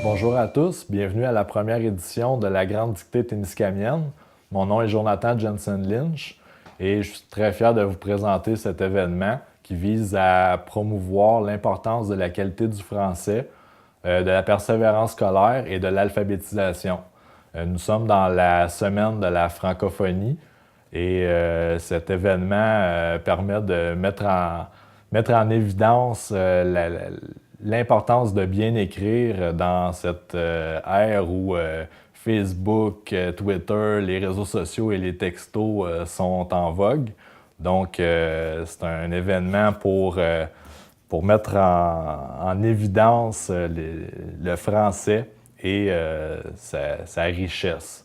Bonjour à tous, bienvenue à la première édition de la Grande Dictée Témiscamienne. Mon nom est Jonathan Jensen Lynch et je suis très fier de vous présenter cet événement qui vise à promouvoir l'importance de la qualité du français, de la persévérance scolaire et de l'alphabétisation. Nous sommes dans la semaine de la francophonie et cet événement permet de mettre en évidence l'importance de bien écrire dans cette ère où Facebook, Twitter, les réseaux sociaux et les textos sont en vogue. Donc, c'est un événement pour mettre en évidence le français et sa richesse.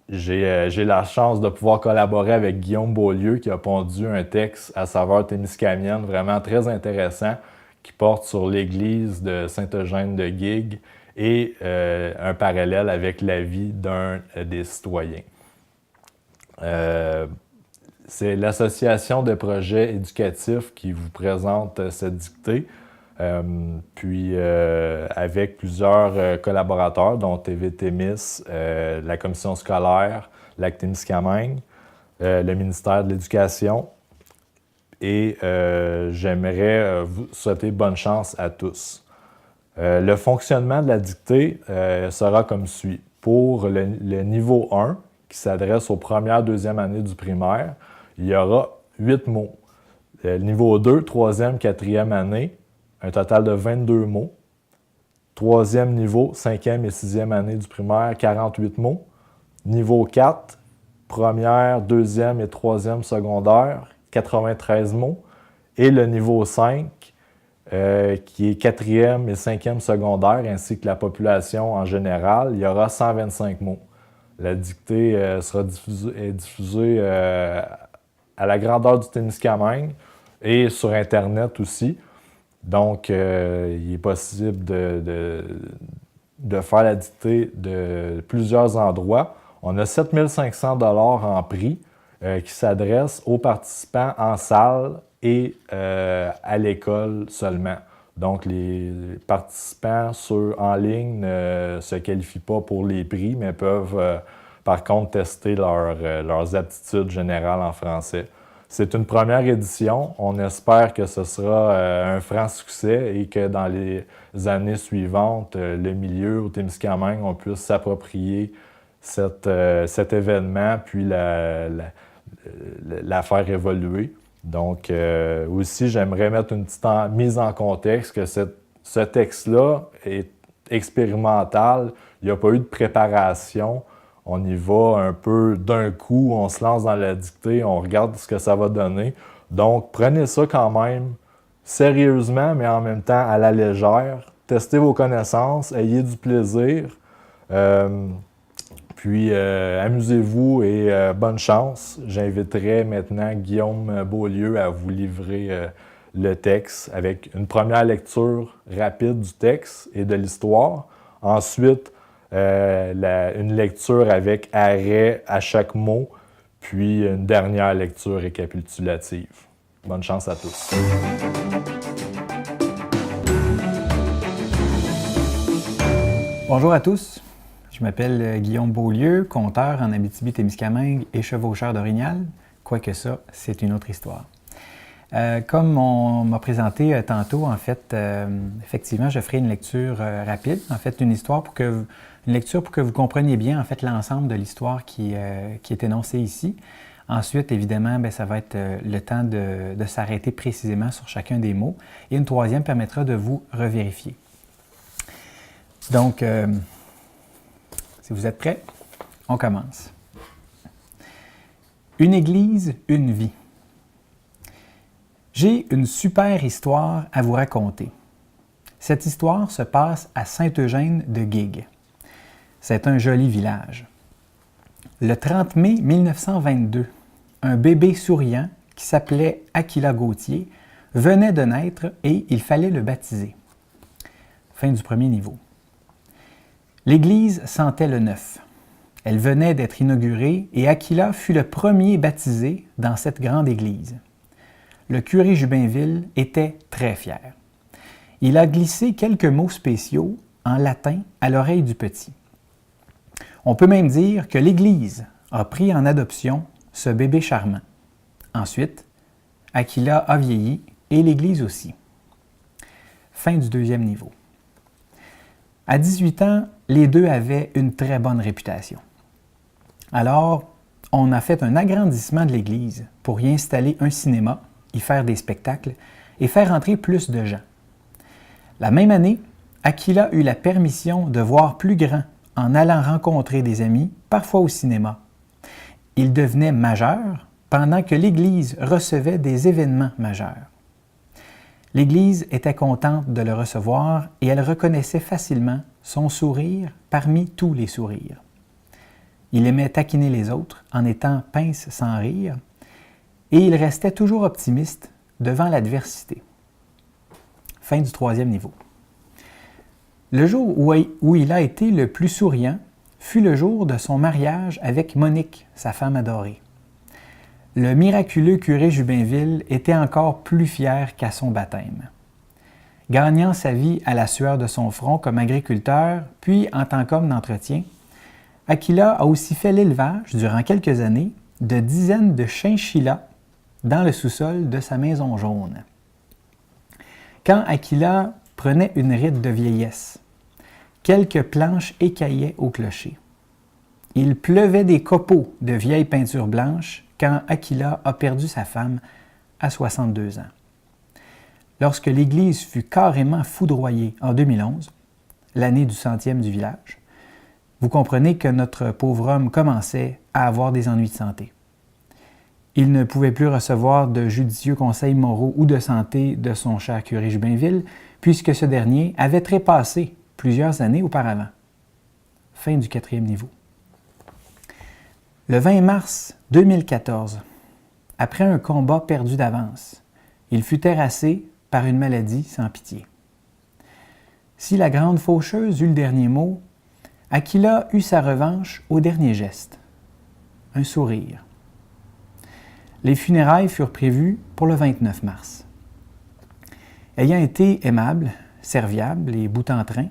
J'ai la chance de pouvoir collaborer avec Guillaume Beaulieu qui a pondu un texte à saveur témiscamienne vraiment très intéressant qui porte sur l'église de Saint-Eugène-de-Guigue et un parallèle avec la vie d'un des citoyens. C'est l'Association de projets éducatifs qui vous présente cette dictée, avec plusieurs collaborateurs, dont TV Témis, la commission scolaire, l'AC-Témiscamingue, le ministère de l'Éducation. Et j'aimerais vous souhaiter bonne chance à tous. Le fonctionnement de la dictée sera comme suit. Pour le niveau 1, qui s'adresse aux premières, deuxième années du primaire, il y aura 8 mots. Niveau 2, troisième, quatrième année, un total de 22 mots. Troisième niveau, cinquième et sixième année du primaire, 48 mots. Niveau 4, première, deuxième et troisième secondaire, 93 mots. Et le niveau 5, qui est quatrième et cinquième secondaire, ainsi que la population en général, il y aura 125 mots. La dictée sera diffusée à la grandeur du Témiscamingue et sur Internet aussi. Donc, il est possible de faire la dictée de plusieurs endroits. On a 7 500 $ en prix qui s'adresse aux participants en salle et à l'école seulement. Donc, les participants en ligne ne se qualifient pas pour les prix, mais peuvent par contre tester leurs aptitudes générales en français. C'est une première édition. On espère que ce sera un franc succès et que dans les années suivantes, le milieu au Témiscamingue, on puisse s'approprier cet événement puis la faire évoluer. Donc, aussi, j'aimerais mettre une petite mise en contexte que ce texte-là est expérimental. Il n'y a pas eu de préparation. On y va un peu d'un coup, on se lance dans la dictée, on regarde ce que ça va donner. Donc, prenez ça quand même sérieusement, mais en même temps à la légère. Testez vos connaissances, ayez du plaisir. Amusez-vous et bonne chance. J'inviterai maintenant Guillaume Beaulieu à vous livrer le texte avec une première lecture rapide du texte et de l'histoire. Ensuite, une lecture avec arrêt à chaque mot, puis une dernière lecture récapitulative. Bonne chance à tous. Bonjour à tous. Je m'appelle Guillaume Beaulieu, conteur en Abitibi-Témiscamingue et chevaucheur d'orignal. Quoique ça, c'est une autre histoire. Comme on m'a présenté tantôt, en fait, effectivement, je ferai une lecture rapide, en fait, une lecture pour que vous compreniez bien, en fait, l'ensemble de l'histoire qui est énoncée ici. Ensuite, évidemment, ça va être le temps de s'arrêter précisément sur chacun des mots. Et une troisième permettra de vous revérifier. Donc, si vous êtes prêts, on commence. Une église, une vie. J'ai une super histoire à vous raconter. Cette histoire se passe à Saint-Eugène-de-Guigue. C'est un joli village. Le 30 mai 1922, un bébé souriant qui s'appelait Aquila Gauthier venait de naître et il fallait le baptiser. Fin du premier niveau. L'église sentait le neuf. Elle venait d'être inaugurée et Aquila fut le premier baptisé dans cette grande église. Le curé Jubinville était très fier. Il a glissé quelques mots spéciaux en latin à l'oreille du petit. On peut même dire que l'Église a pris en adoption ce bébé charmant. Ensuite, Aquila a vieilli et l'Église aussi. Fin du deuxième niveau. À 18 ans, les deux avaient une très bonne réputation. Alors, on a fait un agrandissement de l'Église pour y installer un cinéma, y faire des spectacles et faire entrer plus de gens. La même année, Aquila eut la permission de voir plus grand en allant rencontrer des amis, parfois au cinéma. Il devenait majeur pendant que l'Église recevait des événements majeurs. L'Église était contente de le recevoir et elle reconnaissait facilement son sourire parmi tous les sourires. Il aimait taquiner les autres en étant pince sans rire et il restait toujours optimiste devant l'adversité. Fin du troisième niveau. Le jour où il a été le plus souriant fut le jour de son mariage avec Monique, sa femme adorée. Le miraculeux curé Jubinville était encore plus fier qu'à son baptême. Gagnant sa vie à la sueur de son front comme agriculteur, puis en tant qu'homme d'entretien, Aquila a aussi fait l'élevage, durant quelques années, de dizaines de chinchillas dans le sous-sol de sa maison jaune. Quand Aquila prenait une ride de vieillesse, quelques planches écaillaient au clocher. Il pleuvait des copeaux de vieilles peintures blanches quand Aquila a perdu sa femme à 62 ans. Lorsque l'Église fut carrément foudroyée en 2011, l'année du centième du village, vous comprenez que notre pauvre homme commençait à avoir des ennuis de santé. Il ne pouvait plus recevoir de judicieux conseils moraux ou de santé de son cher curé Jubinville, puisque ce dernier avait trépassé plusieurs années auparavant. Fin du quatrième niveau. Le 20 mars 2014, après un combat perdu d'avance, il fut terrassé par une maladie sans pitié. Si la grande faucheuse eut le dernier mot, Aquila eut sa revanche au dernier geste, un sourire. Les funérailles furent prévues pour le 29 mars. Ayant été aimable, serviable et bout en train,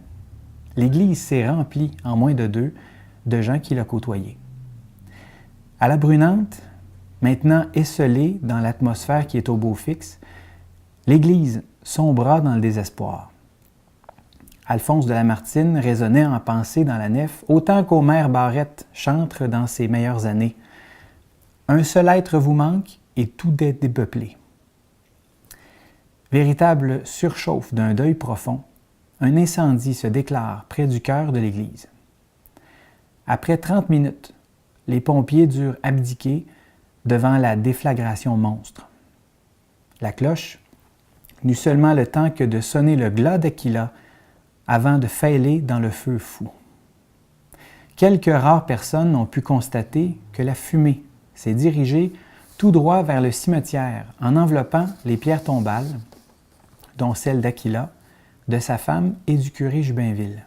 l'Église s'est remplie en moins de 2 de gens qui l'a côtoyé. À la brunante, maintenant esselée dans l'atmosphère qui est au beau fixe, l'Église sombra dans le désespoir. Alphonse de Lamartine résonnait en pensée dans la nef, autant qu'Omer Barrette chantre dans ses meilleures années. Un seul être vous manque et tout est dépeuplé. Véritable surchauffe d'un deuil profond, un incendie se déclare près du cœur de l'Église. Après 30 minutes, les pompiers durent abdiquer devant la déflagration monstre. La cloche n'eut seulement le temps que de sonner le glas d'Aquila avant de fêler dans le feu fou. Quelques rares personnes ont pu constater que la fumée s'est dirigée tout droit vers le cimetière en enveloppant les pierres tombales, dont celle d'Aquila, de sa femme et du curé Jubinville.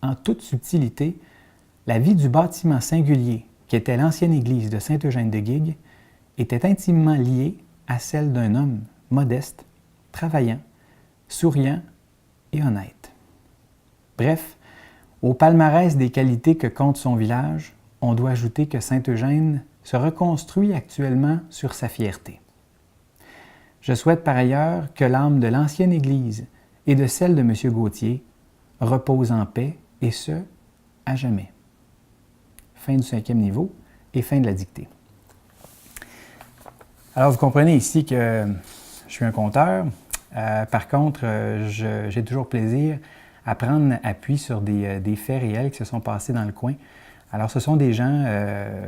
En toute subtilité, la vie du bâtiment singulier qui était l'ancienne église de Saint-Eugène-de-Guigue était intimement liée à celle d'un homme modeste, travaillant, souriant et honnête. Bref, au palmarès des qualités que compte son village, on doit ajouter que Saint-Eugène se reconstruit actuellement sur sa fierté. Je souhaite par ailleurs que l'âme de l'ancienne Église et de celle de M. Gauthier repose en paix, et ce, à jamais. Fin du 5e niveau et fin de la dictée. Alors, vous comprenez ici que je suis un conteur. Par contre, j'ai toujours plaisir à prendre appui sur des faits réels qui se sont passés dans le coin. Alors, ce sont des gens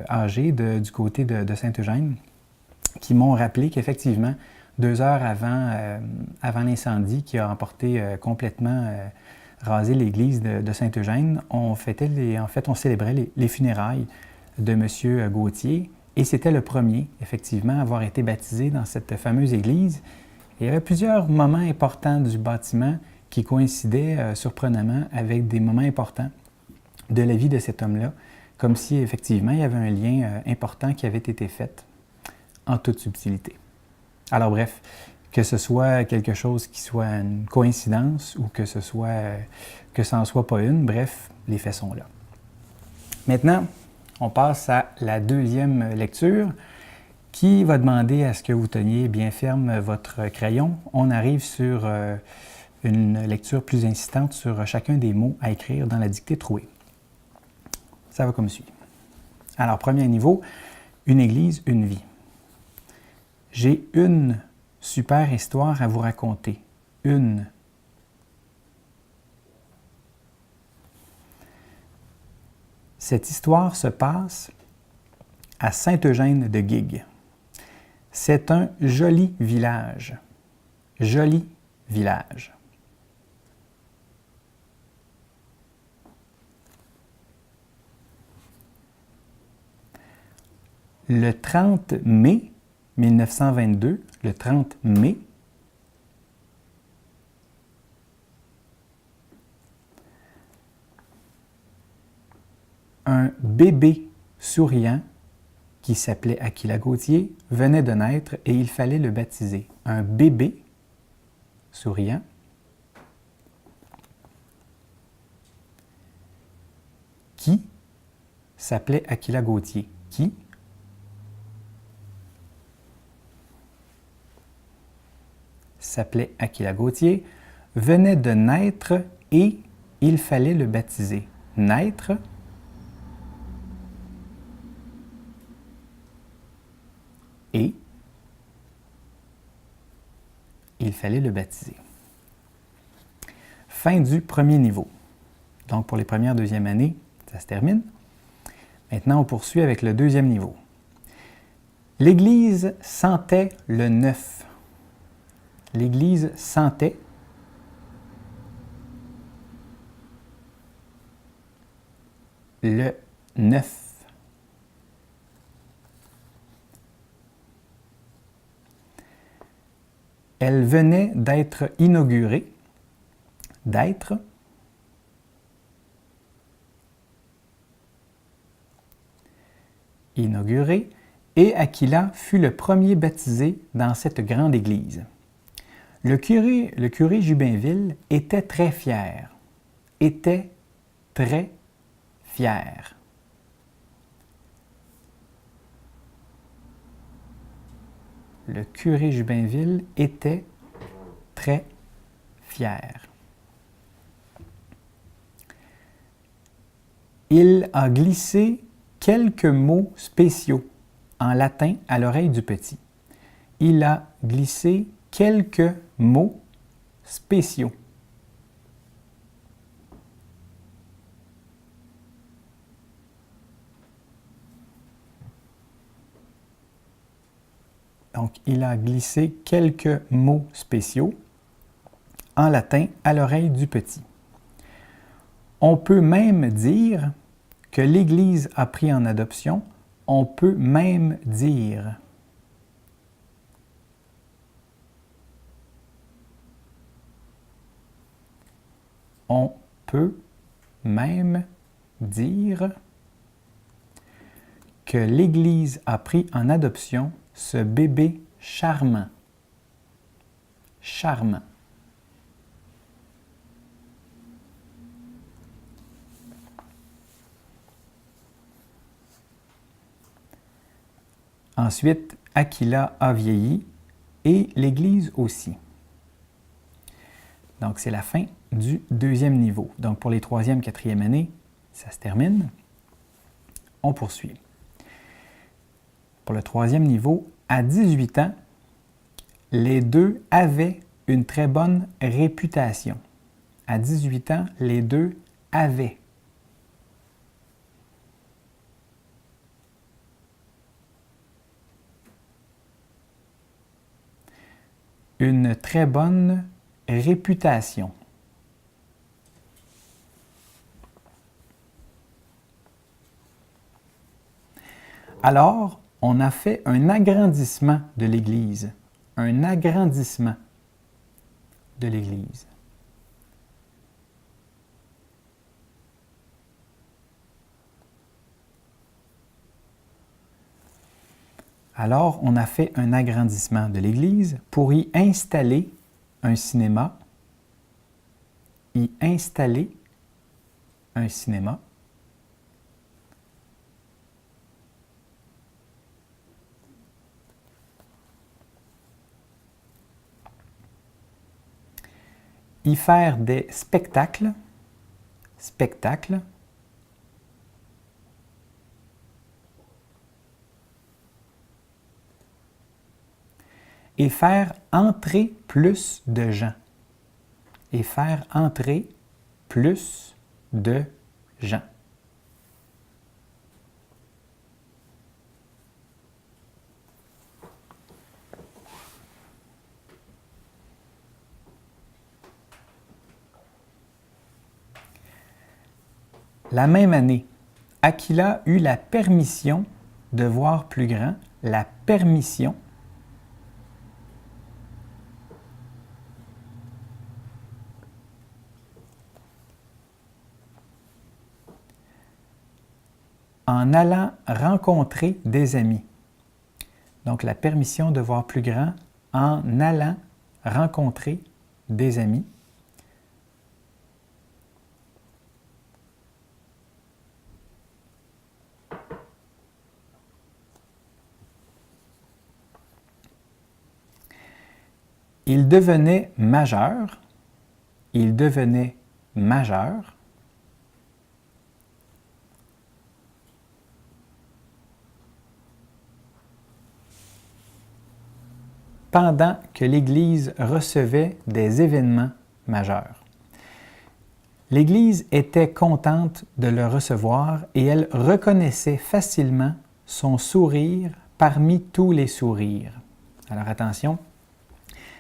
âgés du côté de Saint-Eugène qui m'ont rappelé qu'effectivement, 2 heures avant l'incendie qui a emporté complètement rasé l'église de Saint-Eugène, on célébrait les funérailles de M. Gauthier et c'était le premier, effectivement, à avoir été baptisé dans cette fameuse église. Et il y avait plusieurs moments importants du bâtiment qui coïncidaient surprenamment avec des moments importants de la vie de cet homme-là, comme si effectivement il y avait un lien important qui avait été fait en toute subtilité. Alors bref, que ce soit quelque chose qui soit une coïncidence ou que ça n'en soit pas une, bref, les faits sont là. Maintenant, on passe à la deuxième lecture qui va demander à ce que vous teniez bien ferme votre crayon. On arrive sur une lecture plus insistante sur chacun des mots à écrire dans la dictée trouée. Ça va comme suit. Alors, premier niveau, une église, une vie. J'ai une super histoire à vous raconter. Une. Cette histoire se passe à Saint-Eugène-de-Guigues. C'est un joli village. Joli village. Le 30 mai 1922, le 30 mai, un bébé souriant qui s'appelait Aquila Gauthier venait de naître et il fallait le baptiser. Un bébé souriant qui s'appelait Aquila Gauthier. Qui s'appelait Aquila Gauthier, venait de naître et il fallait le baptiser. Naître et il fallait le baptiser. Fin du premier niveau. Donc pour les premières, deuxième années, ça se termine. Maintenant, on poursuit avec le deuxième niveau. L'Église sentait le neuf. L'Église sentait le neuf. Elle venait d'être inaugurée, et Aquila fut le premier baptisé dans cette grande église. Le curé Jubinville était très fier, Le curé Jubinville était très fier. Il a glissé quelques mots spéciaux en latin à l'oreille du petit. Il a glissé quelques mots spéciaux. Donc, il a glissé quelques mots spéciaux en latin à l'oreille du petit. On peut même dire que l'Église a pris en adoption. On peut même dire. On peut même dire que l'Église a pris en adoption ce bébé charmant. Charmant. Ensuite, Aquila a vieilli et l'Église aussi. Donc, c'est la fin du deuxième niveau. Donc, pour les troisième, quatrième années, ça se termine. On poursuit. Pour le troisième niveau, à 18 ans, les deux avaient une très bonne réputation. À 18 ans, les deux avaient. Une très bonne réputation. Alors, on a fait un agrandissement de l'Église. Un agrandissement de l'Église. Alors, on a fait un agrandissement de l'église pour y installer un cinéma. Y installer un cinéma. Y faire des spectacles. Spectacles. Et faire entrer plus de gens. Et faire entrer plus de gens. La même année, Aquila eut la permission de voir plus grand, la permission en allant rencontrer des amis. Donc, la permission de voir plus grand en allant rencontrer des amis. Il devenait majeur. Il devenait majeur. Pendant que l'Église recevait des événements majeurs. L'Église était contente de le recevoir et elle reconnaissait facilement son sourire parmi tous les sourires. Alors attention,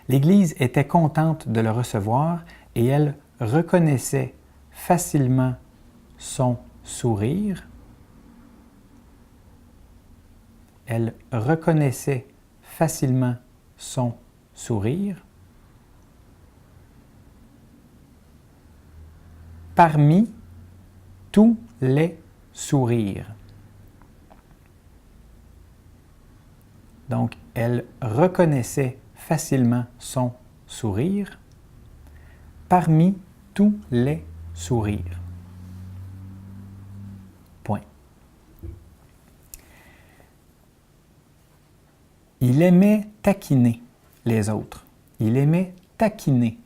l'Église était contente de le recevoir et elle reconnaissait facilement son sourire. Elle reconnaissait facilement son sourire. Parmi tous les sourires. Donc, elle reconnaissait facilement son sourire parmi tous les sourires. Point. Il aimait taquiner les autres. Il aimait taquiner.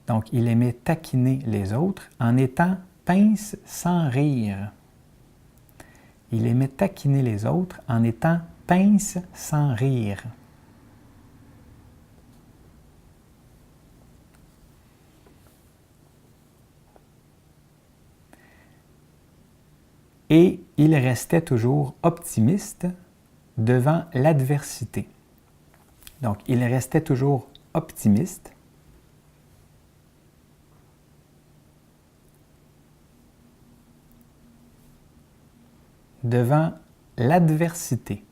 Donc, il aimait taquiner les autres en étant pince sans rire. Il aimait taquiner les autres en étant pince sans rire. Et il restait toujours optimiste devant l'adversité. Donc, il restait toujours optimiste devant l'adversité.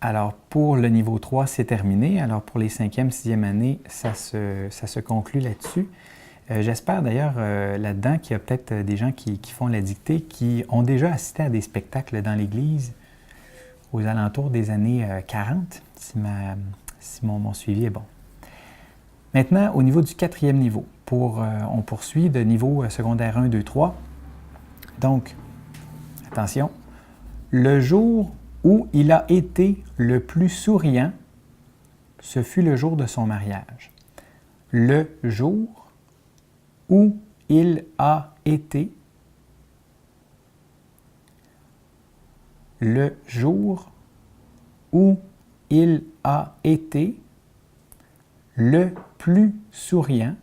Alors, pour le niveau 3, c'est terminé. Alors, pour les 5e, 6e années, ça se conclut là-dessus. J'espère d'ailleurs là-dedans qu'il y a peut-être des gens qui font la dictée, qui ont déjà assisté à des spectacles dans l'Église aux alentours des années 40, si mon suivi est bon. Maintenant, au niveau du 4e niveau, on poursuit de niveau secondaire 1, 2, 3. Donc, attention, le jour où il a été le plus souriant, ce fut le jour de son mariage. Le jour où il a été le jour où il a été le plus souriant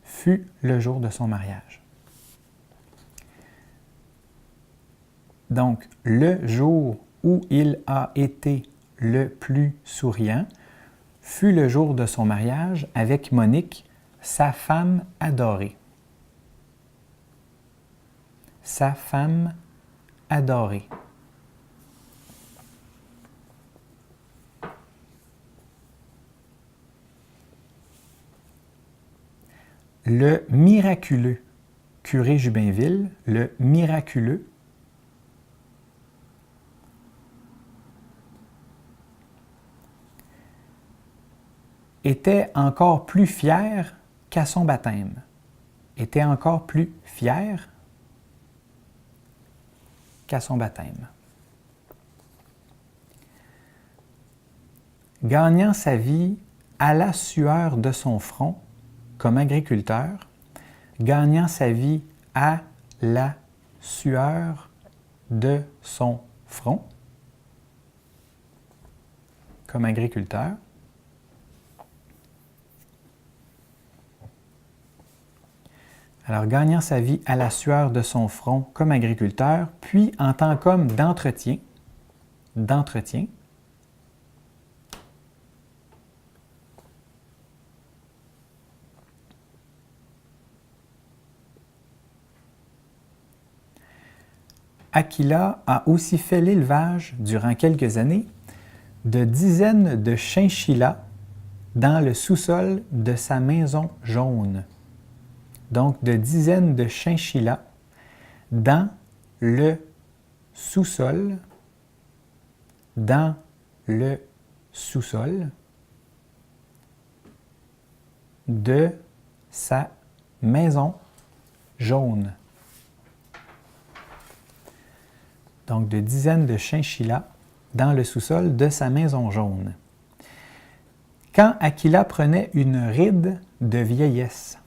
fut le jour de son mariage. Donc, le jour où il a été le plus souriant fut le jour de son mariage avec Monique, sa femme adorée. sa femme adorée. Le miraculeux curé Jubinville, le miraculeux, était encore plus fier qu'à son baptême. Était encore plus fier qu'à son baptême. Gagnant sa vie à la sueur de son front comme agriculteur, gagnant sa vie à la sueur de son front comme agriculteur, alors, gagnant sa vie à la sueur de son front comme agriculteur, puis en tant qu'homme d'entretien, Aquila a aussi fait l'élevage, durant quelques années, de dizaines de chinchillas dans le sous-sol de sa maison jaune. Donc, de dizaines de chinchillas dans le sous-sol, de sa maison jaune. Donc, de dizaines de chinchillas dans le sous-sol de sa maison jaune. Quand Aquila prenait une ride de vieillesse,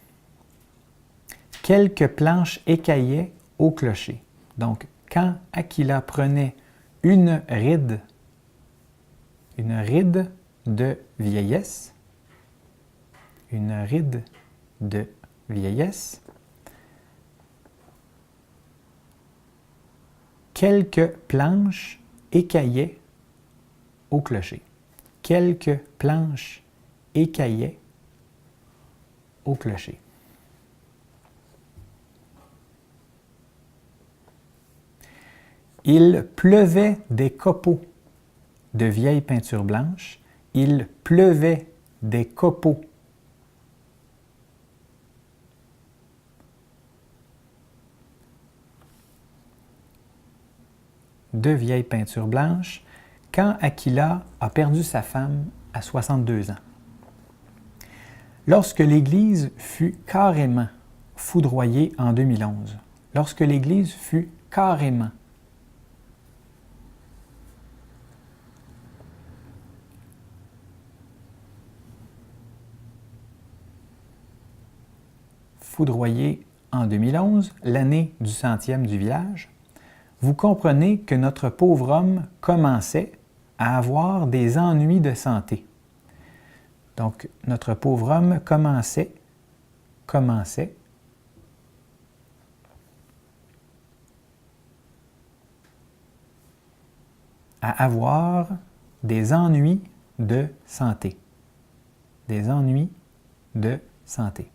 quelques planches écaillaient au clocher. Donc, quand Aquila prenait une ride de vieillesse, quelques planches écaillaient au clocher. Quelques planches écaillaient au clocher. Il pleuvait des copeaux de vieilles peintures blanches. Il pleuvait des copeaux de vieilles peintures blanches quand Aquila a perdu sa femme à 62 ans. Lorsque l'Église fut carrément foudroyée en 2011, lorsque l'Église fut carrément foudroyée en 2011, l'année du centième du village, vous comprenez que notre pauvre homme commençait à avoir des ennuis de santé. Donc, notre pauvre homme commençait à avoir des ennuis de santé. Des ennuis de santé.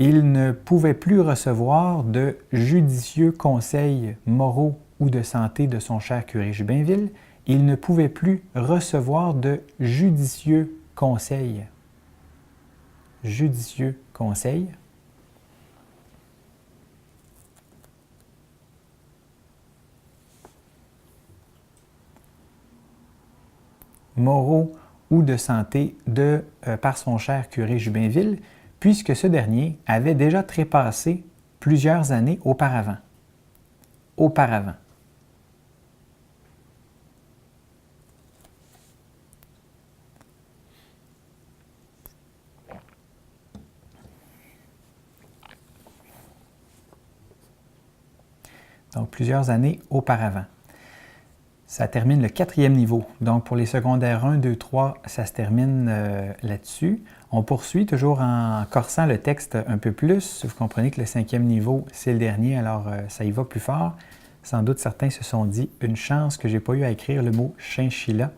Il ne pouvait plus recevoir de judicieux conseils moraux ou de santé de son cher curé Jubinville. Il ne pouvait plus recevoir de judicieux conseils. Judicieux conseils. Moraux ou de santé par son cher curé Jubinville, puisque ce dernier avait déjà trépassé plusieurs années auparavant. Donc, plusieurs années auparavant. Ça termine le 4e niveau. Donc, pour les secondaires 1, 2, 3, ça se termine là-dessus. On poursuit toujours en corsant le texte un peu plus. Vous comprenez que le 5e niveau, c'est le dernier, alors ça y va plus fort. Sans doute, certains se sont dit « Une chance que je n'ai pas eu à écrire le mot « chinchilla ».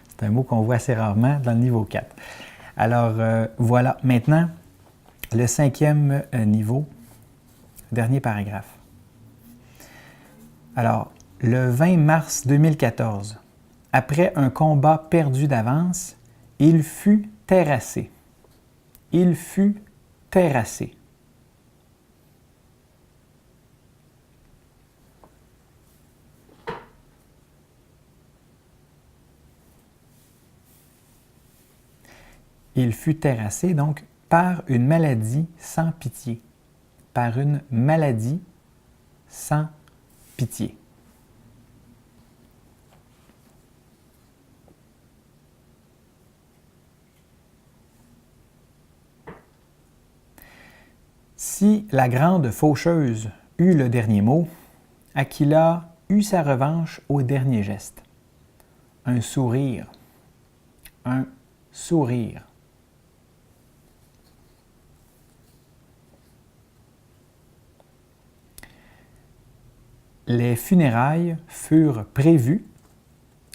C'est un mot qu'on voit assez rarement dans le niveau 4. Alors, voilà. Maintenant, le 5e niveau, dernier paragraphe. Alors, le 20 mars 2014, après un combat perdu d'avance, il fut terrassé. Il fut terrassé. Il fut terrassé, donc, par une maladie sans pitié. Par une maladie sans pitié. Si la grande faucheuse eut le dernier mot, Aquila eut sa revanche au dernier geste. Un sourire. Un sourire. Les funérailles furent prévues.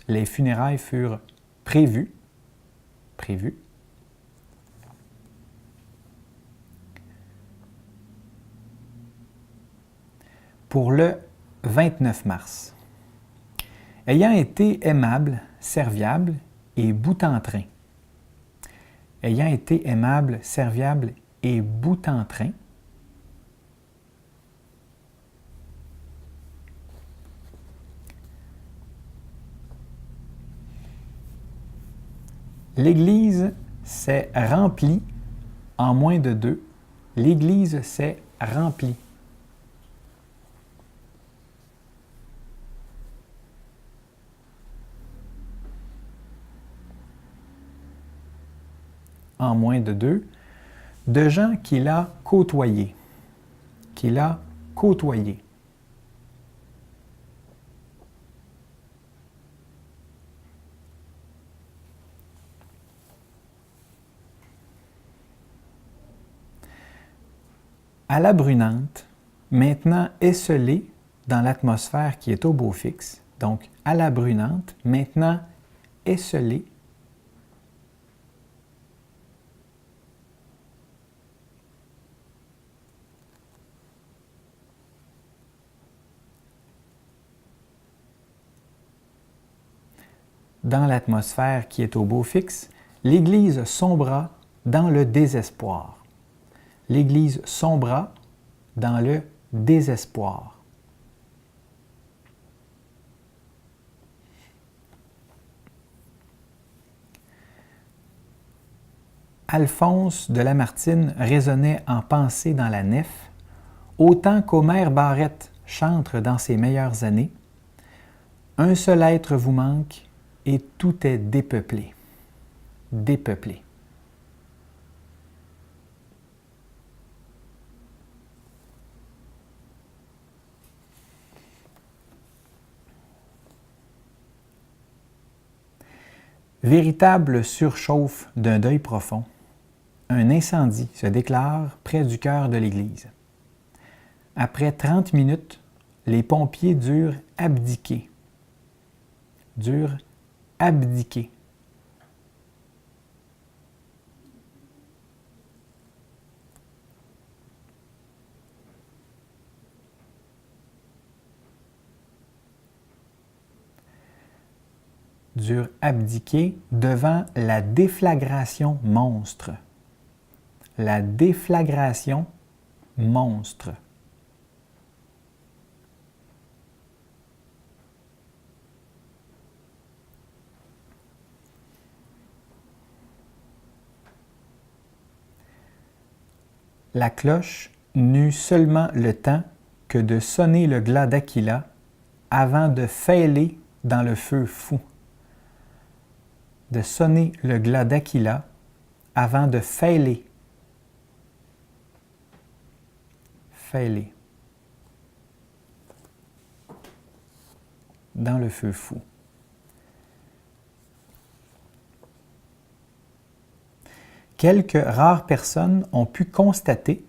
Les funérailles furent prévues. Prévues. Pour le 29 mars. Ayant été aimable, serviable et bout-en-train. Ayant été aimable, serviable et bout-en-train. L'Église s'est remplie en moins de 2. L'Église s'est remplie. En moins de 2, de gens qu'il a côtoyés. Qu'il a côtoyés. À la brunante, maintenant esselée dans l'atmosphère qui est au beau fixe. Donc, à la brunante, maintenant esselée. Dans l'atmosphère qui est au beau fixe, l'Église sombra dans le désespoir. L'Église sombra dans le désespoir. Alphonse de Lamartine résonnait en pensée dans la nef, autant qu'Omer Barrette chantre dans ses meilleures années. Un seul être vous manque et tout est dépeuplé. Dépeuplé. Véritable surchauffe d'un deuil profond, un incendie se déclare près du cœur de l'Église. Après 30 minutes, les pompiers durent abdiquer. Durent abdiquer. Durent abdiquer devant la déflagration monstre. La déflagration monstre. La cloche n'eut seulement le temps que de sonner le glas d'Aquila avant de fêler dans le feu fou. De sonner le glas d'Aquila avant de fêler. Fêler. Dans le feu fou. Quelques rares personnes ont pu constater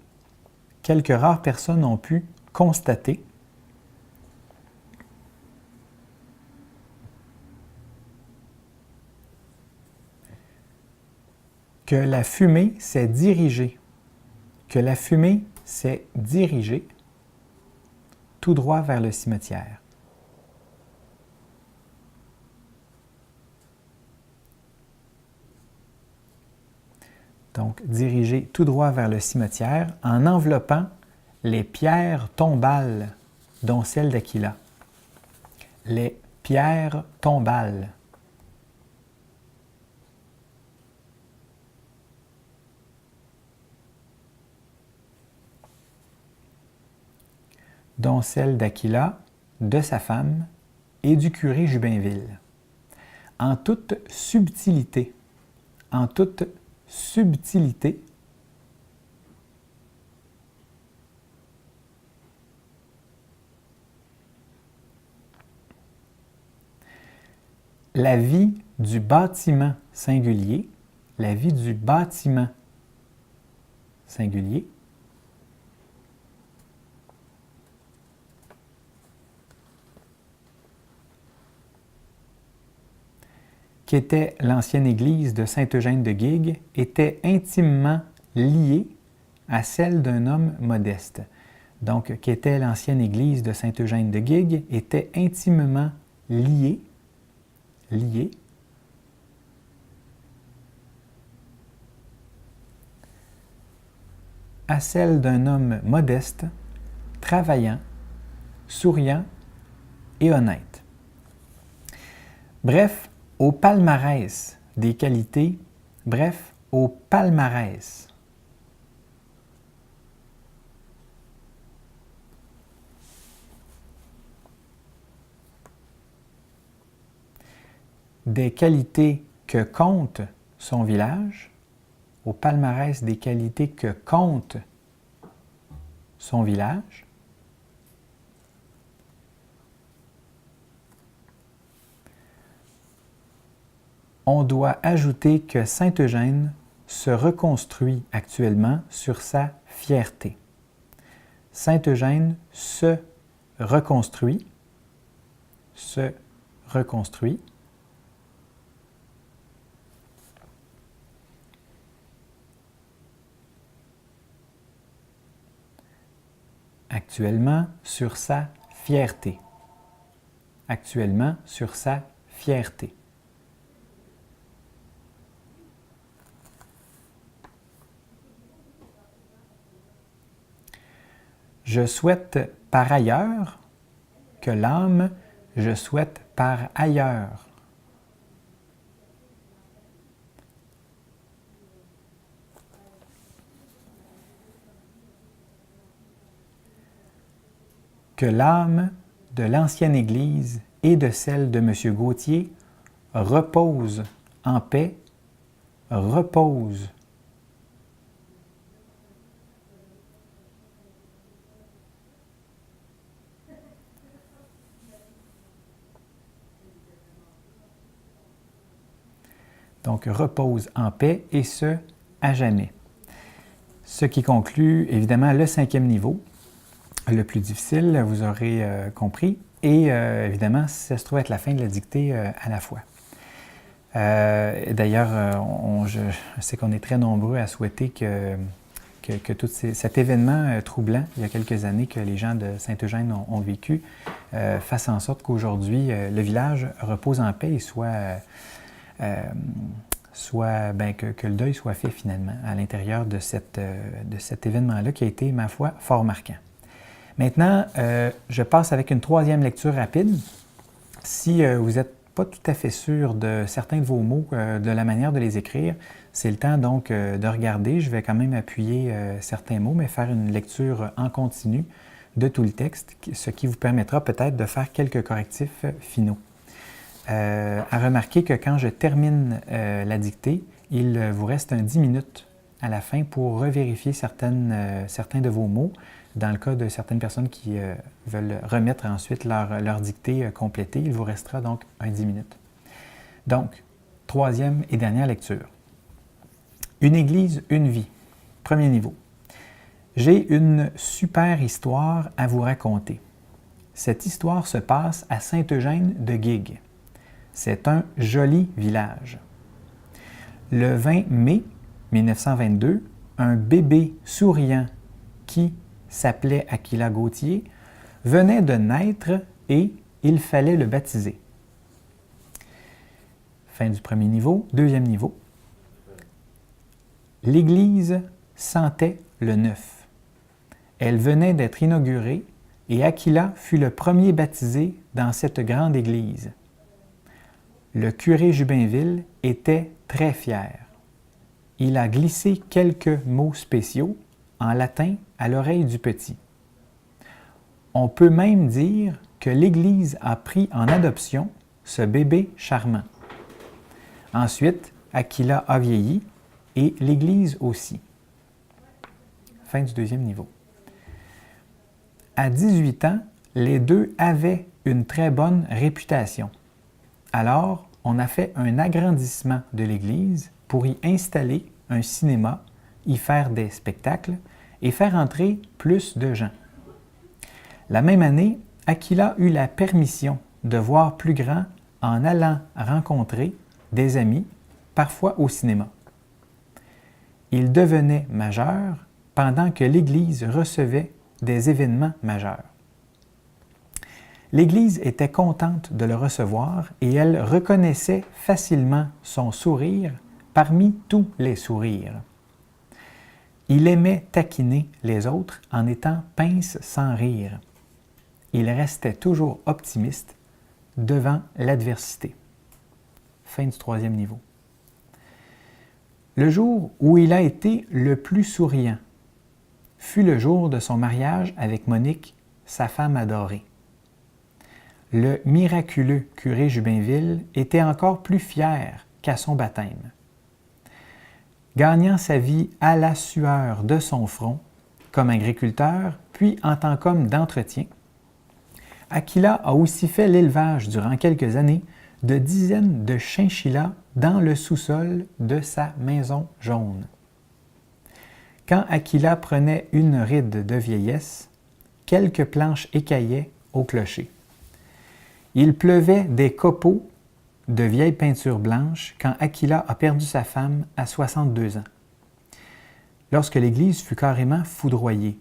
Que la fumée s'est dirigée. Que la fumée s'est dirigée tout droit vers le cimetière. Donc, dirigée tout droit vers le cimetière en enveloppant les pierres tombales, dont celle d'Aquila. Les pierres tombales. Dont celle d'Aquila, de sa femme et du curé Jubinville. En toute subtilité. En toute subtilité. La vie du bâtiment singulier, la vie du bâtiment singulier, qui était l'ancienne église de Saint-Eugène de Guigues, était intimement liée à celle d'un homme modeste. Donc, qui était l'ancienne église de Saint-Eugène de Guigues, était intimement liée à celle d'un homme modeste, travaillant, souriant et honnête. Bref, au palmarès des qualités, bref, au palmarès des qualités que compte son village, au palmarès des qualités que compte son village, on doit ajouter que Saint-Eugène se reconstruit actuellement sur sa fierté. Saint-Eugène se reconstruit actuellement sur sa fierté. Actuellement sur sa fierté. Je souhaite par ailleurs que l'âme, je souhaite par ailleurs. Que l'âme de l'ancienne Église et de celle de M. Gauthier repose en paix, repose. Donc, repose en paix et ce, à jamais. Ce qui conclut évidemment le 5e niveau, le plus difficile, vous aurez compris. Et évidemment, ça se trouve être la fin de la dictée à la fois. D'ailleurs, je sais qu'on est très nombreux à souhaiter que tout cet événement troublant, il y a quelques années, que les gens de Saint-Eugène ont vécu, fasse en sorte qu'aujourd'hui, le village repose en paix et que le deuil soit fait finalement à l'intérieur de cet événement-là qui a été, ma foi, fort marquant. Maintenant, je passe avec une 3e lecture rapide. Si vous n'êtes pas tout à fait sûr de certains de vos mots, de la manière de les écrire, c'est le temps donc de regarder. Je vais quand même appuyer certains mots, mais faire une lecture en continu de tout le texte, ce qui vous permettra peut-être de faire quelques correctifs finaux. À remarquer que quand je termine la dictée, il vous reste 10 minutes à la fin pour revérifier certains de vos mots, dans le cas de certaines personnes qui veulent remettre ensuite leur dictée complétée. Il vous restera donc 10 minutes. Donc, 3e et dernière lecture. Une église, une vie. Premier niveau. J'ai une super histoire à vous raconter. Cette histoire se passe à Saint-Eugène de Guigues. C'est un joli village. Le 20 mai 1922, un bébé souriant qui s'appelait Aquila Gauthier venait de naître et il fallait le baptiser. Fin du premier niveau. Deuxième niveau. L'Église sentait le neuf. Elle venait d'être inaugurée et Aquila fut le premier baptisé dans cette grande église. Le curé Jubinville était très fier. Il a glissé quelques mots spéciaux en latin à l'oreille du petit. On peut même dire que l'Église a pris en adoption ce bébé charmant. Ensuite, Aquila a vieilli et l'Église aussi. Fin du deuxième niveau. À 18 ans, les deux avaient une très bonne réputation. Alors, on a fait un agrandissement de l'Église pour y installer un cinéma, y faire des spectacles et faire entrer plus de gens. La même année, Aquila eut la permission de voir plus grand en allant rencontrer des amis, parfois au cinéma. Il devenait majeur pendant que l'Église recevait des événements majeurs. L'Église était contente de le recevoir et elle reconnaissait facilement son sourire parmi tous les sourires. Il aimait taquiner les autres en étant pince sans rire. Il restait toujours optimiste devant l'adversité. Fin du troisième niveau. Le jour où il a été le plus souriant fut le jour de son mariage avec Monique, sa femme adorée. Le miraculeux curé Jubinville était encore plus fier qu'à son baptême. Gagnant sa vie à la sueur de son front, comme agriculteur, puis en tant qu'homme d'entretien, Aquila a aussi fait l'élevage durant quelques années de dizaines de chinchillas dans le sous-sol de sa maison jaune. Quand Aquila prenait une ride de vieillesse, quelques planches écaillaient au clocher. Il pleuvait des copeaux de vieilles peintures blanches quand Aquila a perdu sa femme à 62 ans. Lorsque l'Église fut carrément foudroyée.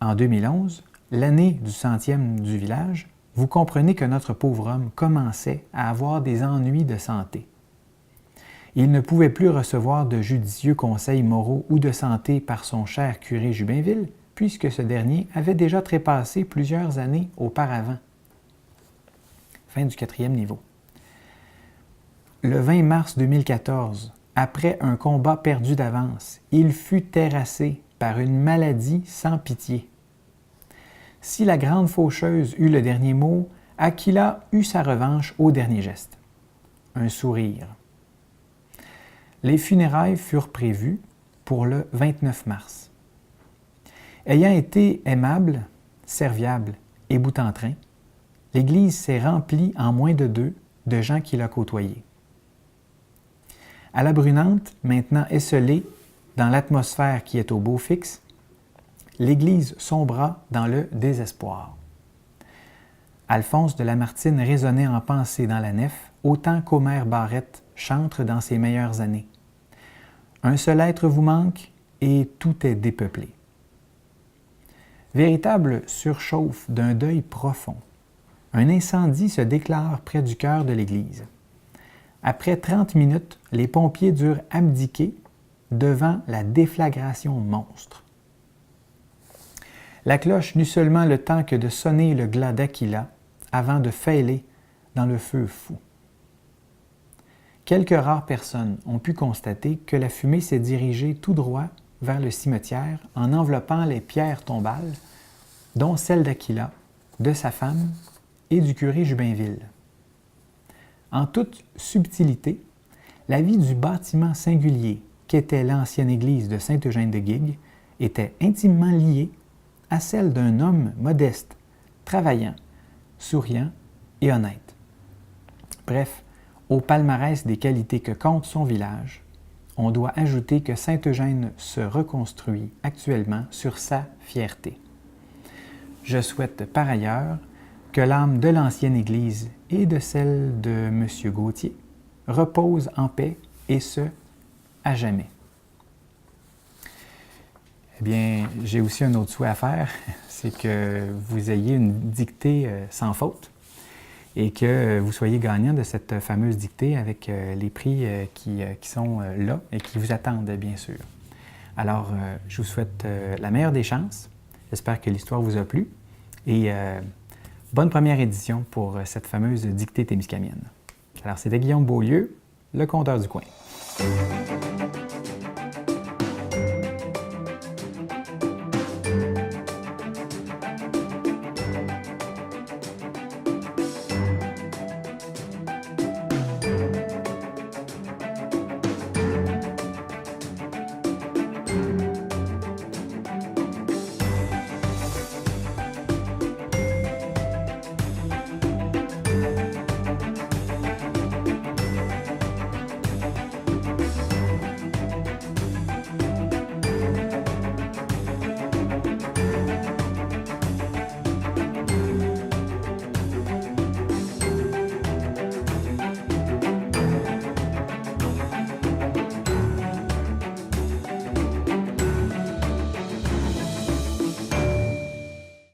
En 2011, l'année du centième du village, vous comprenez que notre pauvre homme commençait à avoir des ennuis de santé. Il ne pouvait plus recevoir de judicieux conseils moraux ou de santé par son cher curé Jubinville, puisque ce dernier avait déjà trépassé plusieurs années auparavant. Fin du quatrième niveau. Le 20 mars 2014, après un combat perdu d'avance, il fut terrassé par une maladie sans pitié. Si la grande faucheuse eut le dernier mot, Aquila eut sa revanche au dernier geste. Un sourire. Les funérailles furent prévues pour le 29 mars. Ayant été aimable, serviable et boute-en-train, l'Église s'est remplie en moins de 2 de gens qu'il a côtoyés. À la Brunante, maintenant esselée dans l'atmosphère qui est au beau fixe, l'Église sombra dans le désespoir. Alphonse de Lamartine résonnait en pensée dans la nef, autant qu'Omer Barrette chantre dans ses meilleures années. Un seul être vous manque et tout est dépeuplé. Véritable surchauffe d'un deuil profond, un incendie se déclare près du cœur de l'Église. Après 30 minutes, les pompiers durent abdiquer devant la déflagration monstre. La cloche n'eut seulement le temps que de sonner le glas d'Aquila avant de fêler dans le feu fou. Quelques rares personnes ont pu constater que la fumée s'est dirigée tout droit vers le cimetière en enveloppant les pierres tombales, dont celle d'Aquila, de sa femme et du curé Jubinville. En toute subtilité, la vie du bâtiment singulier qu'était l'ancienne église de Saint-Eugène-de-Guigue était intimement liée à celle d'un homme modeste, travaillant, souriant et honnête. Bref, au palmarès des qualités que compte son village, on doit ajouter que Saint-Eugène se reconstruit actuellement sur sa fierté. Je souhaite par ailleurs que l'âme de l'ancienne Église et de celle de M. Gauthier repose en paix et ce, à jamais. eh bien, j'ai aussi un autre souhait à faire, c'est que vous ayez une dictée sans faute et que vous soyez gagnant de cette fameuse dictée avec les prix qui sont là et qui vous attendent, bien sûr. Alors, je vous souhaite la meilleure des chances. J'espère que l'histoire vous a plu et bonne première édition pour cette fameuse dictée témiscamienne. Alors, c'était Guillaume Beaulieu, le conteur du coin.